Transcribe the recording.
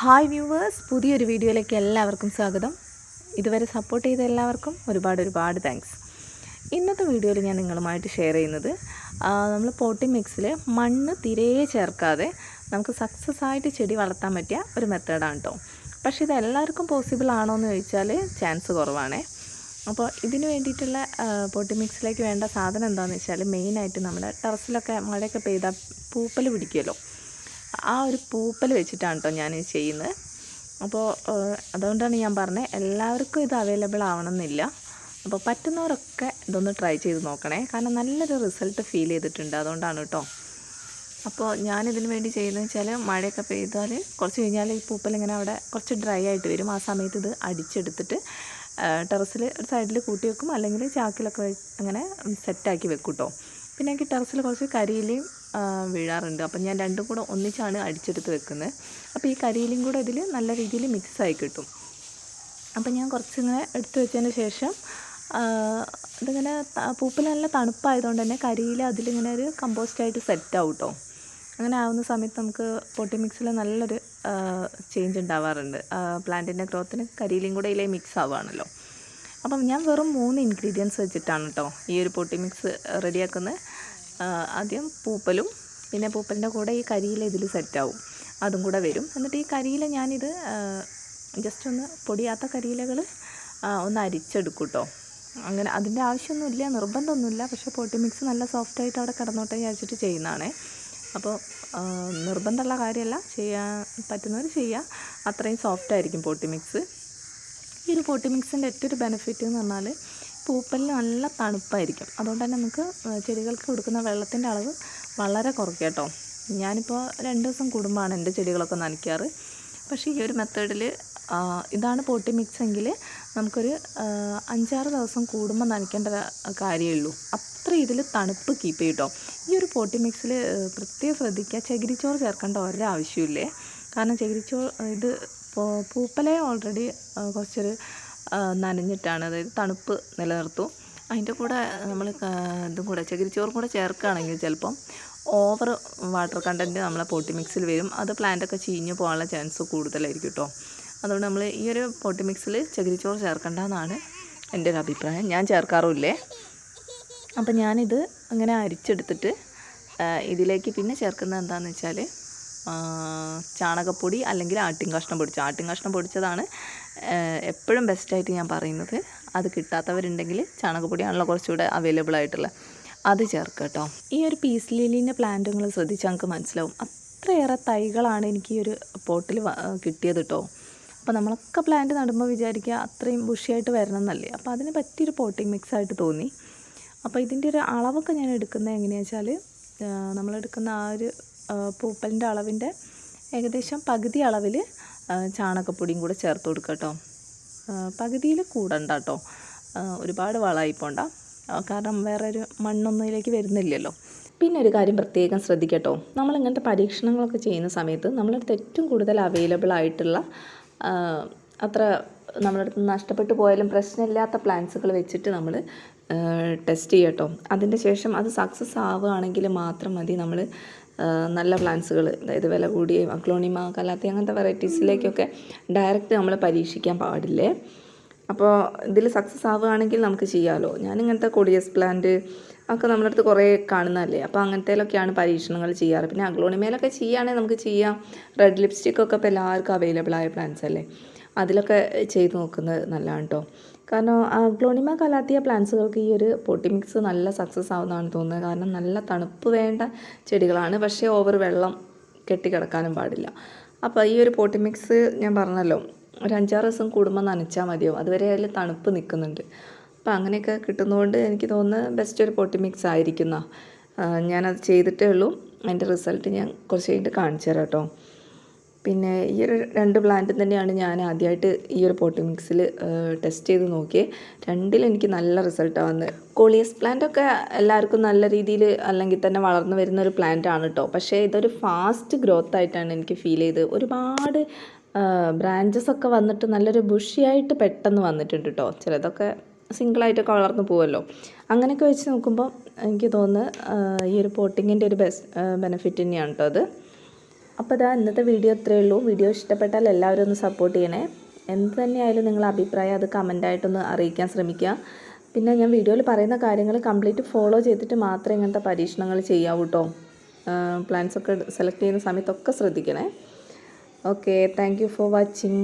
Hi viewers, പുതിയൊരു വീഡിയോയിലേക്ക് എല്ലാവർക്കും സ്വാഗതം. ഇതുവരെ സപ്പോർട്ട് ചെയ്ത എല്ലാവർക്കും ഒരുപാട് താങ്ക്സ്. ഇന്നത്തെ വീഡിയോയിൽ ഞാൻ നിങ്ങളുമായിട്ട് ഷെയർ ചെയ്യുന്നത് നമ്മൾ പോട്ടിംഗ് മിക്സിൽ മണ്ണ് തിരെ ചേർക്കാതെ നമുക്ക് സക്സസ് ആയിട്ട് ചെടി വളർത്താൻ പറ്റിയ ഒരു മെത്തേഡാണ് കേട്ടോ. പക്ഷേ ഇത് എല്ലാവർക്കും പോസിബിൾ ആണോ എന്ന് ചോദിച്ചാൽ ചാൻസ് കുറവാണേ. അപ്പോൾ ഇതിന് വേണ്ടിയിട്ടുള്ള പോട്ടിംഗ് മിക്സിലേക്ക് വേണ്ട സാധനം എന്താണെന്ന് വെച്ചാൽ മെയിനായിട്ട് നമ്മുടെ ടെറസിലൊക്കെ മഴയൊക്കെ പെയ്താൽ പൂപ്പൽ പിടിക്കുമല്ലോ, ആ ഒരു പൂപ്പൽ വെച്ചിട്ടാണ് കേട്ടോ ഞാൻ ചെയ്യുന്നത്. അപ്പോൾ അതുകൊണ്ടാണ് ഞാൻ പറഞ്ഞത് എല്ലാവർക്കും ഇത് അവൈലബിൾ ആവണമെന്നില്ല. അപ്പോൾ പറ്റുന്നവരൊക്കെ ഇതൊന്ന് ട്രൈ ചെയ്ത് നോക്കണേ, കാരണം നല്ലൊരു റിസൾട്ട് ഫീൽ ചെയ്തിട്ടുണ്ട്. അതുകൊണ്ടാണ് കേട്ടോ. അപ്പോൾ ഞാനിതിന് വേണ്ടി ചെയ്യുന്നതെന്ന് വെച്ചാൽ മഴയൊക്കെ പെയ്താൽ കുറച്ച് കഴിഞ്ഞാൽ ഈ പൂപ്പൽ ഇങ്ങനെ അവിടെ കുറച്ച് ഡ്രൈ ആയിട്ട് വരും. ആ സമയത്ത് ഇത് അടിച്ചെടുത്തിട്ട് ടെറസിൽ ഒരു സൈഡിൽ കൂട്ടി വെക്കും, അല്ലെങ്കിൽ ചാക്കിലൊക്കെ അങ്ങനെ സെറ്റാക്കി വെക്കും കേട്ടോ. പിന്നെ എനിക്ക് ടെറസിൽ കുറച്ച് കരിയിലയും വീഴാറുണ്ട്. അപ്പം ഞാൻ രണ്ടും കൂടെ ഒന്നിച്ചാണ് അടിച്ചെടുത്ത് വെക്കുന്നത്. അപ്പോൾ ഈ കരിയിലും കൂടെ ഇതിൽ നല്ല രീതിയിൽ മിക്സായി കിട്ടും. അപ്പം ഞാൻ കുറച്ചിങ്ങനെ എടുത്ത് വെച്ചതിന് ശേഷം ഇതിങ്ങനെ പൂപ്പിൽ നല്ല തണുപ്പായതുകൊണ്ട് തന്നെ കരിയില അതിലിങ്ങനെ ഒരു കമ്പോസ്റ്റായിട്ട് സെറ്റാവും കേട്ടോ. അങ്ങനെ ആവുന്ന സമയത്ത് നമുക്ക് പോട്ടി മിക്സിൽ നല്ലൊരു ചേഞ്ച് ഉണ്ടാവാറുണ്ട്. പ്ലാന്റിൻ്റെ ഗ്രോത്തിന് കരിയിലും കൂടെ ഇതിലെ മിക്സ് ആവുകയാണല്ലോ. അപ്പം ഞാൻ വെറും 3 ഇൻഗ്രീഡിയൻസ് വെച്ചിട്ടാണ് കേട്ടോ ഈ ഒരു പോട്ടി മിക്സ് റെഡിയാക്കുന്നത്. ആദ്യം പൂപ്പലും, പിന്നെ പൂപ്പലിൻ്റെ കൂടെ ഈ കരിയില ഇതിൽ സെറ്റാവും, അതും കൂടെ വരും. എന്നിട്ട് ഈ കരിയില ഞാനിത് ജസ്റ്റ് ഒന്ന് പൊടിയാത്ത കരിയിലകൾ ഒന്ന് അരിച്ചെടുക്കും കേട്ടോ. അങ്ങനെ അതിൻ്റെ ആവശ്യമൊന്നുമില്ല, നിർബന്ധമൊന്നുമില്ല. പക്ഷേ പോട്ടി മിക്സ് നല്ല സോഫ്റ്റായിട്ട് അവിടെ കിടന്നോട്ടെ വിചാരിച്ചിട്ട് ചെയ്യുന്നതാണേ. അപ്പോൾ നിർബന്ധമുള്ള കാര്യമല്ല, ചെയ്യാൻ പറ്റുന്നവർ ചെയ്യുക. അത്രയും സോഫ്റ്റായിരിക്കും പോട്ടി മിക്സ്. ഈ ഒരു പോട്ടി മിക്സിൻ്റെ ഏറ്റവും ഒരു ബെനിഫിറ്റ് എന്ന് പറഞ്ഞാൽ പൂപ്പലിന് നല്ല തണുപ്പായിരിക്കും. അതുകൊണ്ട് തന്നെ നമുക്ക് ചെടികൾക്ക് കൊടുക്കുന്ന വെള്ളത്തിൻ്റെ അളവ് വളരെ കുറയ്ക്കും കേട്ടോ. ഞാനിപ്പോൾ 2 ദിവസം കൂടുമ്പോഴാണ് എൻ്റെ ചെടികളൊക്കെ നനയ്ക്കാറ്. പക്ഷേ ഈ ഒരു മെത്തേഡിൽ ഇതാണ് പോട്ടി മിക്സ് എങ്കിൽ നമുക്കൊരു 5-6 ദിവസം കൂടുമ്പോൾ നനയ്ക്കേണ്ട കാര്യമേ ഉള്ളൂ. അത്ര ഇതിൽ തണുപ്പ് കീപ്പ് ചെയ്യും കേട്ടോ. ഈ ഒരു പോട്ടി മിക്സിൽ പ്രത്യേകം ശ്രദ്ധിക്കുക, ചകിരിച്ചോറ് ചേർക്കേണ്ട ഒരാവശ്യമില്ലേ. കാരണം ചകിരിച്ചോറ് ഇത് പൂപ്പലെ ഓൾറെഡി കുറച്ചൊരു നനഞ്ഞിട്ടാണ്, അതായത് തണുപ്പ് നിലനിർത്തും. അതിൻ്റെ കൂടെ നമ്മൾ ഇതും കൂടെ ചകിരിച്ചോറും കൂടെ ചേർക്കുകയാണെങ്കിൽ ചിലപ്പം ഓവർ വാട്ടർ കണ്ടൻറ്റ് നമ്മളെ പോട്ടി മിക്സിൽ വരും. അത് പ്ലാന്റൊക്കെ ചീഞ്ഞ് പോകാനുള്ള ചാൻസ് കൂടുതലായിരിക്കും കേട്ടോ. അതുകൊണ്ട് നമ്മൾ ഈ ഒരു പോട്ടി മിക്സിൽ ചകിരിച്ചോറ് ചേർക്കേണ്ടതെന്നാണ് എൻ്റെ ഒരു അഭിപ്രായം. ഞാൻ ചേർക്കാറുമില്ലേ. അപ്പം ഞാനിത് അങ്ങനെ അരിച്ചെടുത്തിട്ട് ഇതിലേക്ക് പിന്നെ ചേർക്കുന്നത് എന്താണെന്ന് വെച്ചാൽ ചാണകപ്പൊടി അല്ലെങ്കിൽ ആട്ടിൻ കഷ്ണം പൊടിച്ചതാണ് എപ്പോഴും ബെസ്റ്റായിട്ട് ഞാൻ പറയുന്നത്. അത് കിട്ടാത്തവരുണ്ടെങ്കിൽ ചാണകപ്പൊടിയാണല്ലോ കുറച്ചുകൂടെ അവൈലബിൾ ആയിട്ടുള്ള, അത് ചേർക്കുക കേട്ടോ. ഈ ഒരു പീസ് ലില്ലീൻ്റെ പ്ലാന്റ് നിങ്ങൾ ശ്രദ്ധിച്ചാൽ നമുക്ക് മനസ്സിലാവും, അത്രയേറെ തൈകളാണ് എനിക്ക് ഈ ഒരു പോട്ടിൽ കിട്ടിയത് കേട്ടോ. അപ്പോൾ നമ്മളൊക്കെ പ്ലാന്റ് നടുമ്പോൾ വിചാരിക്കുക അത്രയും ബുഷിയായിട്ട് വരണം എന്നല്ലേ. അപ്പോൾ അതിന് പറ്റിയൊരു പോട്ടിങ് മിക്സായിട്ട് തോന്നി. അപ്പോൾ ഇതിൻ്റെ ഒരു അളവൊക്കെ ഞാൻ എടുക്കുന്നത് എങ്ങനെയാണെന്ന് വെച്ചാൽ നമ്മളെടുക്കുന്ന ആ ഒരു പൂപ്പലിൻ്റെ അളവിൻ്റെ ഏകദേശം പകുതി അളവിൽ ചാണകപ്പൊടിയും കൂടെ ചേർത്ത് കൊടുക്കുക കേട്ടോ. പകുതിയിൽ കൂടണ്ട കേട്ടോ, ഒരുപാട് വളമായി പോണ്ട, കാരണം വേറെ ഒരു മണ്ണൊന്നും ഇതിലേക്ക് വരുന്നില്ലല്ലോ. പിന്നെ ഒരു കാര്യം പ്രത്യേകം ശ്രദ്ധിക്കട്ടോ, നമ്മളിങ്ങനത്തെ പരീക്ഷണങ്ങളൊക്കെ ചെയ്യുന്ന സമയത്ത് നമ്മളടുത്ത് ഏറ്റവും കൂടുതൽ അവൈലബിൾ ആയിട്ടുള്ള അത്ര നമ്മളടുത്ത് നഷ്ടപ്പെട്ടു പോയാലും പ്രശ്നമില്ലാത്ത പ്ലാന്റ്സുകൾ വെച്ചിട്ട് നമ്മൾ ടെസ്റ്റ് ചെയ്യട്ടോ. അതിൻ്റെ ശേഷം അത് സക്സസ് ആവുകയാണെങ്കിൽ മാത്രം മതി നമ്മൾ നല്ല പ്ലാന്റ്സുകൾ, അതായത് വില കൂടിയ അഗ്ലോണിമ, കലാത്തി അങ്ങനത്തെ വെറൈറ്റീസിലേക്കൊക്കെ ഡയറക്റ്റ് നമ്മൾ പരീക്ഷിക്കാൻ പാടില്ലേ. അപ്പോൾ ഇതിൽ സക്സസ് ആവുകയാണെങ്കിൽ നമുക്ക് ചെയ്യാമല്ലോ. ഞാനിങ്ങനത്തെ കൊടിയസ് പ്ലാന്റ് ഒക്കെ നമ്മുടെ അടുത്ത് കുറേ കാണുന്നതല്ലേ. അപ്പോൾ അങ്ങനത്തേലൊക്കെയാണ് പരീക്ഷണങ്ങൾ ചെയ്യാറ്. പിന്നെ അഗ്ലോണിമയിലൊക്കെ ചെയ്യുകയാണെങ്കിൽ നമുക്ക് ചെയ്യാം. റെഡ് ലിപ്സ്റ്റിക്കൊക്കെ ഇപ്പോൾ എല്ലാവർക്കും അവൈലബിൾ ആയ പ്ലാന്റ്സ് അല്ലേ, അതിലൊക്കെ ചെയ്ത് നോക്കുന്നത് നല്ലതാണ് കേട്ടോ. കാരണം അഗ്ലോണിമ, കലാത്തിയ പ്ലാന്റ്സുകൾക്ക് ഈ ഒരു പോട്ടി മിക്സ് നല്ല സക്സസ് ആവുന്നതാണ് തോന്നുന്നത്. കാരണം നല്ല തണുപ്പ് വേണ്ട ചെടികളാണ്, പക്ഷേ ഓവർ വെള്ളം കെട്ടിക്കിടക്കാനും പാടില്ല. അപ്പോൾ ഈ ഒരു പോട്ടി മിക്സ് ഞാൻ പറഞ്ഞല്ലോ, ഒരു 5-6 ദിവസം കൂടുമ്പോൾ നനച്ചാൽ മതിയാവും. അതുവരെ അതിൽ തണുപ്പ് നിൽക്കുന്നുണ്ട്. അപ്പോൾ അങ്ങനെയൊക്കെ കിട്ടുന്നതുകൊണ്ട് എനിക്ക് തോന്നുന്നത് ബെസ്റ്റ് ഒരു പോട്ടി മിക്സ് ആയിരിക്കുന്ന. ഞാനത് ചെയ്തിട്ടേ ഉള്ളൂ. അതിൻ്റെ റിസൾട്ട് ഞാൻ കുറച്ച് കഴിഞ്ഞിട്ട് കാണിച്ചു തരാം കേട്ടോ. പിന്നെ ഈ ഒരു 2 പ്ലാന്റും തന്നെയാണ് ഞാൻ ആദ്യമായിട്ട് ഈ ഒരു പോട്ടി മിക്സിൽ ടെസ്റ്റ് ചെയ്ത് നോക്കിയത്. 2ലും എനിക്ക് നല്ല റിസൾട്ടാണ് വന്നത്. കോളിയസ് പ്ലാന്റൊക്കെ എല്ലാവർക്കും നല്ല രീതിയിൽ അല്ലെങ്കിൽ തന്നെ വളർന്നു വരുന്ന ഒരു പ്ലാന്റ് ആണ് കേട്ടോ. പക്ഷേ ഇതൊരു ഫാസ്റ്റ് ഗ്രോത്ത് ആയിട്ടാണ് എനിക്ക് ഫീൽ ചെയ്തത്. ഒരുപാട് ബ്രാഞ്ചസ് ഒക്കെ വന്നിട്ട് നല്ലൊരു ബുഷിയായിട്ട് പെട്ടെന്ന് വന്നിട്ടുണ്ട് കേട്ടോ. ചിലതൊക്കെ സിംഗിളായിട്ടൊക്കെ വളർന്നു പോകുമല്ലോ. അങ്ങനെയൊക്കെ വെച്ച് നോക്കുമ്പോൾ എനിക്ക് തോന്നുന്നത് ഈ ഒരു പോട്ടിങ്ങിൻ്റെ ഒരു ബെനിഫിറ്റ് തന്നെയാണ് കേട്ടോ അത്. അപ്പോൾ ഇതാ ഇന്നത്തെ വീഡിയോ ഇത്രയേ ഉള്ളൂ. വീഡിയോ ഇഷ്ടപ്പെട്ടാൽ എല്ലാവരും ഒന്ന് സപ്പോർട്ട് ചെയ്യണേ. എന്ത് തന്നെയായാലും നിങ്ങളുടെ അഭിപ്രായം അത് കമൻറ്റായിട്ടൊന്ന് അറിയിക്കാൻ ശ്രമിക്കുക. പിന്നെ ഞാൻ വീഡിയോയിൽ പറയുന്ന കാര്യങ്ങൾ കംപ്ലീറ്റ് ഫോളോ ചെയ്തിട്ട് മാത്രമേ ഇങ്ങനത്തെ പരീക്ഷണങ്ങൾ ചെയ്യാവൂ കേട്ടോ. പ്ലാൻസൊക്കെ സെലക്ട് ചെയ്യുന്ന സമയത്തൊക്കെ ശ്രദ്ധിക്കണേ. Okay, thank you for watching.